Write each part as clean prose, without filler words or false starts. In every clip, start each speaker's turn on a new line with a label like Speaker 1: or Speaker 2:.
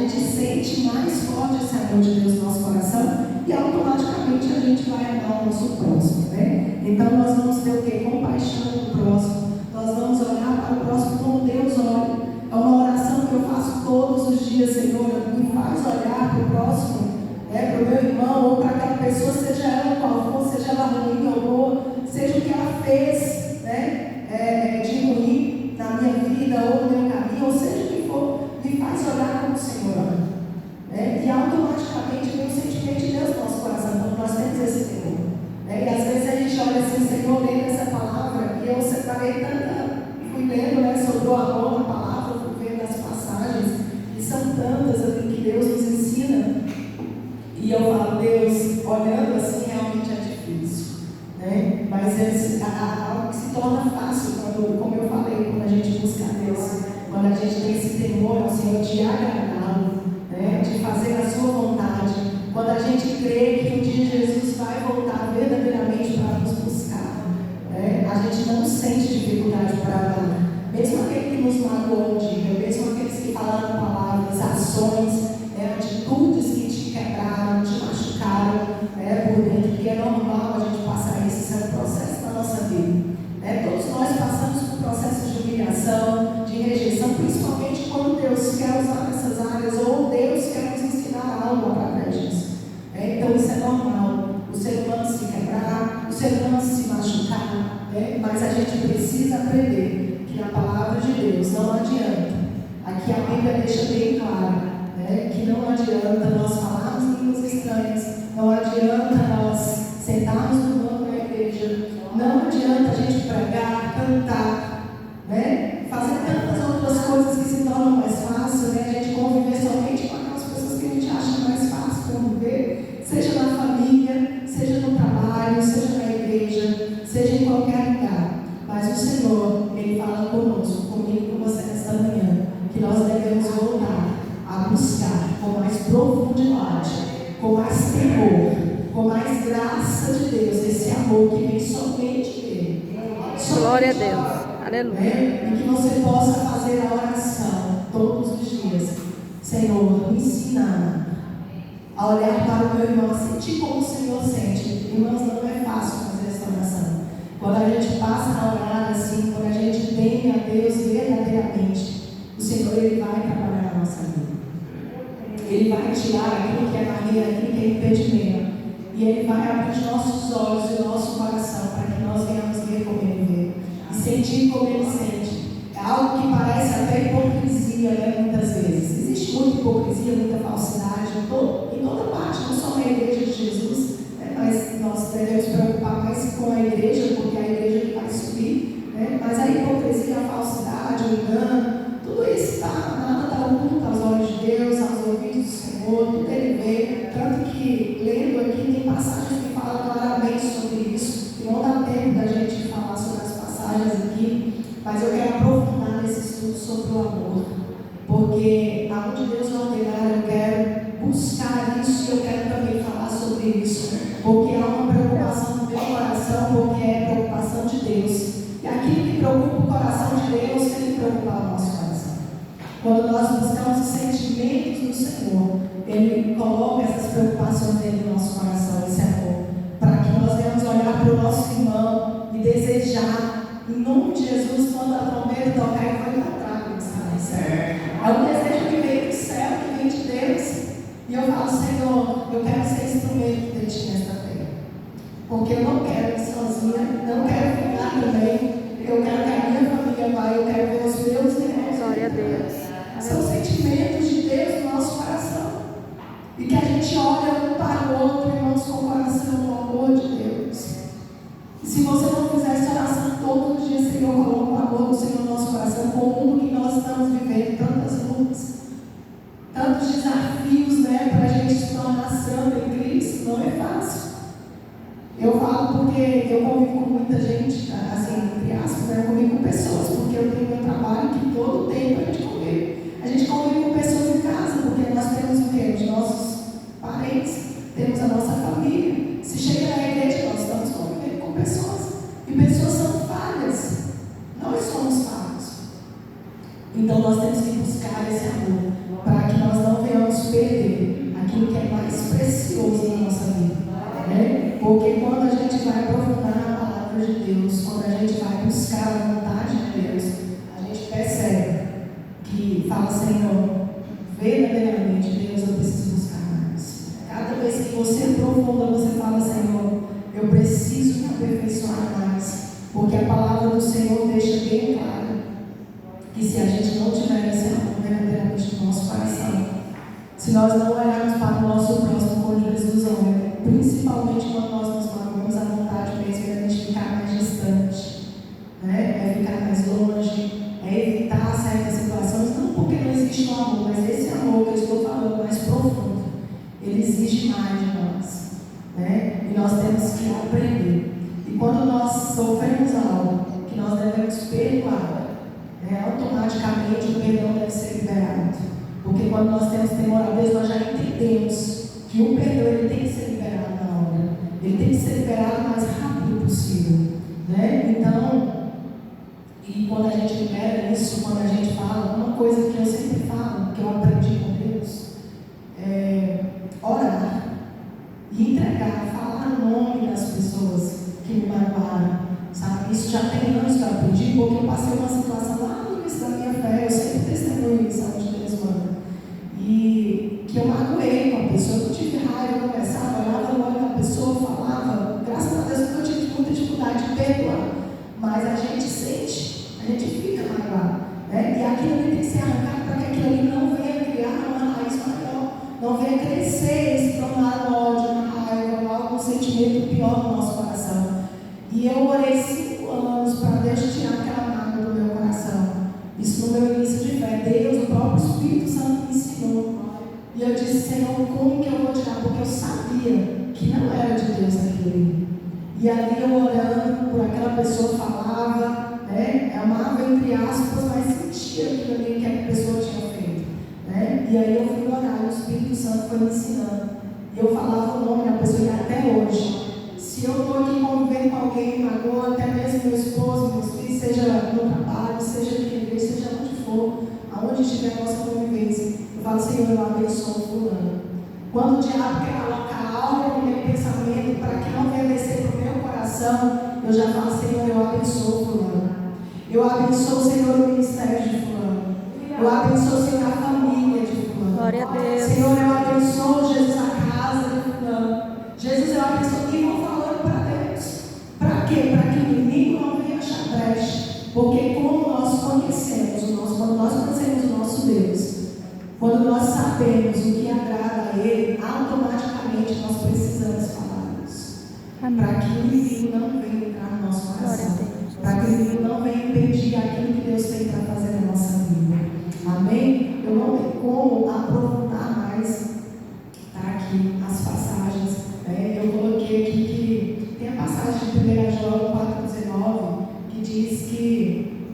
Speaker 1: gente sente mais forte esse amor de Deus no nosso coração e automaticamente a gente vai amar o nosso próximo, né? Então nós vamos ter o quê? Compaixão do próximo. Nós vamos olhar para o próximo como Deus olha. É uma oração que eu faço todos os dias, Senhor, me faz olhar para o próximo, né, para o meu irmão ou para aquela pessoa, seja ela qual for, seja ela ruim ou boa, seja o que ela fez, né, de ruim na minha vida ou no meu caminho, ou seja o que for, me faz olhar como o Senhor olha. Né? E automaticamente vem o sentimento de Deus no nosso coração, quando nós temos esse temor. Né? E às vezes a gente olha assim, Senhor, lendo essa palavra, e eu separei tanta, fui lendo, né, sobre o amor na palavra, fui vendo as passagens, e são tantas ali que Deus nos ensina. E eu falo, Deus, olhando assim, realmente é difícil. Né? Mas é algo que se torna fácil, quando, como eu falei, quando a gente busca Deus, quando a gente tem esse temor ao Senhor de agradá-lo, né? De fazer a sua vontade, quando a gente crê que um dia Jesus vai voltar verdadeiramente para nos buscar, né? A gente não sente dificuldade para amar. Mesmo aquele que nos magoou um dia, mesmo aqueles que falaram palavras, ações, atitudes que te quebraram, te machucaram, por dentro, que é normal a gente passar isso é um processo da nossa vida. Todos nós passamos por processos de humilhação, de rejeição, principalmente quando Deus quer usar essas áreas ou Deus quer nos ensinar algo através disso. Então isso é normal, o ser humano se quebrar, o ser humano se machucar, mas a gente precisa aprender que na palavra de Deus não adianta. Aqui a Bíblia deixa bem claro, que não adianta nós falarmos línguas estranhas, não adianta nós sentarmos no banco da igreja, não adianta a gente pregar, cantar, fazer tantas outras coisas que se tornam mais fácil, a gente conviver somente com aquelas pessoas que a gente acha mais fácil conviver, seja na família, seja no trabalho, seja na igreja, seja em qualquer lugar. Mas o Senhor, Ele fala conosco, comigo e com você nesta manhã, que nós devemos voltar a buscar com mais profundidade, com mais temor, com mais graça de Deus, esse amor que vem somente dele.
Speaker 2: Glória a Deus. Aleluia.
Speaker 1: E que você possa fazer a oração todos os dias. Senhor, me ensina a olhar para o meu irmão, a sentir como o Senhor sente. Irmãos, não é fácil fazer essa oração. Quando a gente passa a orar assim, quando a gente teme a Deus verdadeiramente, o Senhor, Ele vai trabalhar na nossa vida. Ele vai tirar aquilo que é barreira, aquilo que é impedimento. E Ele vai abrir os nossos olhos e o nosso coração para que nós venhamos ver como Ele vê. E sentir como Ele sente. É algo que parece até hipocrisia, muitas vezes. Existe muita hipocrisia, muita falsidade em toda parte, não só na igreja de Jesus, mas nós devemos preocupar mais com a igreja, porque é a igreja que vai subir. Mas a hipocrisia, a falsidade, o engano, tudo isso nada está oculto aos olhos de Deus, aos ouvidos do Senhor, tudo Ele vê. Tanto que, lendo aqui, tem passagens que falam claramente sobre isso, e não dá tempo da gente falar sobre as passagens aqui, mas eu quero aprofundar nesse estudo sobre o amor, porque aonde Deus ordenar, eu quero buscar isso e eu quero também falar sobre isso, porque há uma preocupação no meu coração, porque é preocupação de Deus. E aquilo que preocupa o coração de Deus tem que preocupar o nosso coração. Quando nós buscamos os sentimentos do Senhor, Ele coloca essas preocupações dentro do nosso coração, esse amor, para que nós venhamos olhar para o nosso irmão e desejar, em nome de Jesus, quando a trombeta tocar, Ele vai encontrar com isso. É um desejo que vem do céu, que vem de Deus. E eu falo, Senhor, eu quero ser instrumento de Ti nesta terra. Porque eu não quero ir sozinha, não quero ficar também. Eu quero que a minha família vá, eu quero ver os meus irmãos.
Speaker 2: Glória a Deus.
Speaker 1: São sentimentos de Deus no nosso coração. E que a gente olha um para o outro, irmãos, com o coração no amor de Deus. E se você não fizer essa oração todos os dias, Senhor, coloca o amor do Senhor no nosso coração, com o mundo que nós estamos vivendo, tantas lutas, tantos desafios, para a gente se tornar santo em Cristo, não é fácil. Eu falo porque eu convivo com muita gente, assim, entre aspas, eu convivo com pessoas, porque eu tenho meu trabalho que todo o tempo a gente convive. A gente convive com pessoas em casa, porque nós temos o quê? Os nossos parentes, temos a nossa família. Se chega na igreja, nós estamos convivendo com pessoas. E pessoas são falhas. Nós somos falhos. Então nós temos que buscar esse amor, para que nós não venhamos buscar a vontade de Deus, a gente percebe que fala, Senhor, verdadeiramente, Deus, eu preciso buscar mais. Cada vez que você aprofunda, você fala, Senhor, eu preciso me aperfeiçoar mais, porque a palavra do Senhor deixa bem claro que se a gente não tiver esse amor verdadeiramente no nosso coração, se nós não olharmos para o nosso próximo como Jesus olha, principalmente quando nós nos magoamos, a vontade mesmo é a gente ficar mais distante, né? É ficar mais longe, é evitar certas situações, não porque não existe um amor, mas esse amor que eu estou falando mais profundo, ele exige mais de nós, né? E nós temos que aprender. E quando nós sofremos algo que nós devemos perdoar, automaticamente o perdão deve ser liberado. Porque quando nós temos temor a Deus, nós já entendemos que o perdão ele tem que ser liberado na hora. Ele tem que ser liberado o mais rápido possível, né? Então, e quando a gente libera isso, quando a gente fala, uma coisa que eu sempre falo, que eu aprendi com Deus, é orar e entregar, falar o nome das pessoas que me magoaram, sabe? Isso já tem anos que eu aprendi, porque eu passei uma situação lá no início da minha fé, eu sempre testemunho isso onde Deus manda. E que eu magoei com a pessoa, eu tive raiva, eu conversava, olhava no olho da pessoa, falava, graças a Deus eu tive muita dificuldade de perdoar, mas a gente sente, a gente fica magoado, né? E aquilo ali tem que ser arrancado para que aquilo ali não venha criar uma raiz maior, não venha crescer e se tornar um ódio, uma raiva, algum sentimento pior no nosso coração. E eu orei 5 anos para Deus tirar aquela mágoa do meu coração. Isso no meu início de fé. Deus, o próprio Espírito Santo me ensinou. E eu disse, Senhor, como que eu vou tirar? Porque eu sabia que não era de Deus aquilo ali. E ali eu orando por aquela pessoa falava, né? Amava entre aspas, mas sentia aquilo ali que a pessoa tinha feito, né? E aí eu fui orar e o Espírito Santo foi me ensinando. E eu falava o nome da pessoa e até hoje. Se eu estou aqui convivendo com alguém que magoa, até mesmo meu esposo, meus filhos, seja no trabalho, seja aqui na igreja, seja onde for, aonde estiver a nossa convivência, eu falo, Senhor, eu abençoo fulano. Quando o diabo quer colocar algo no meu pensamento para que não venha descer para o meu coração, eu já falo, Senhor, eu abençoo fulano. Eu abençoo, Senhor, o ministério de fulano. Eu abençoo, Senhor, a família de fulano.
Speaker 2: Glória a Deus.
Speaker 1: Senhor, eu abençoo, Jesus, a casa de fulano. Jesus, eu abençoo e vou falando para Deus. Para quê? Para que o inimigo não venha achar brecha. Porque como nós conhecemos quando nós conhecemos o nosso Deus, quando nós sabemos o que agrada a Ele, automaticamente nós precisamos falar isso. Para que o inimigo não venha entrar no nosso coração. Para que o inimigo não venha impedir aquilo que Deus tem para fazer na nossa vida. Amém? Eu não tenho como aprofundar mais, tá, aqui as passagens. Eu coloquei aqui que tem a passagem de 1 João 4,19 que diz que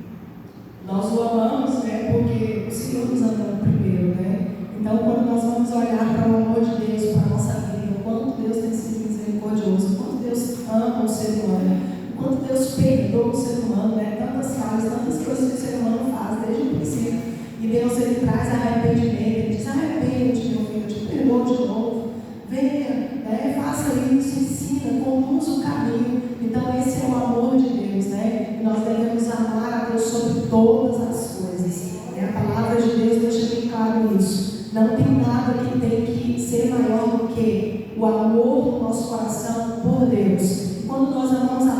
Speaker 1: nós o amamos, né, porque o Senhor nos amou primeiro, né? Então, quando nós vamos olhar para o amor de Deus, para a nossa vida, o quanto Deus tem sido misericordioso, o quanto Deus ama o ser humano, o quanto Deus perdoa o ser humano, né? Tantas falhas, tantas coisas que o ser humano faz desde o princípio. E Deus, Ele traz arrependimento, Ele diz, arrepende, meu filho, eu te perdoo de novo. Venha, faça isso, ensina, conduz o caminho. Então esse é o amor de Deus, né? E nós devemos amar a Deus sobre todas as coisas. A palavra de Deus deixa bem claro isso. Não tem nada que tem que ser maior do que o amor do nosso coração por Deus. E quando nós amamos a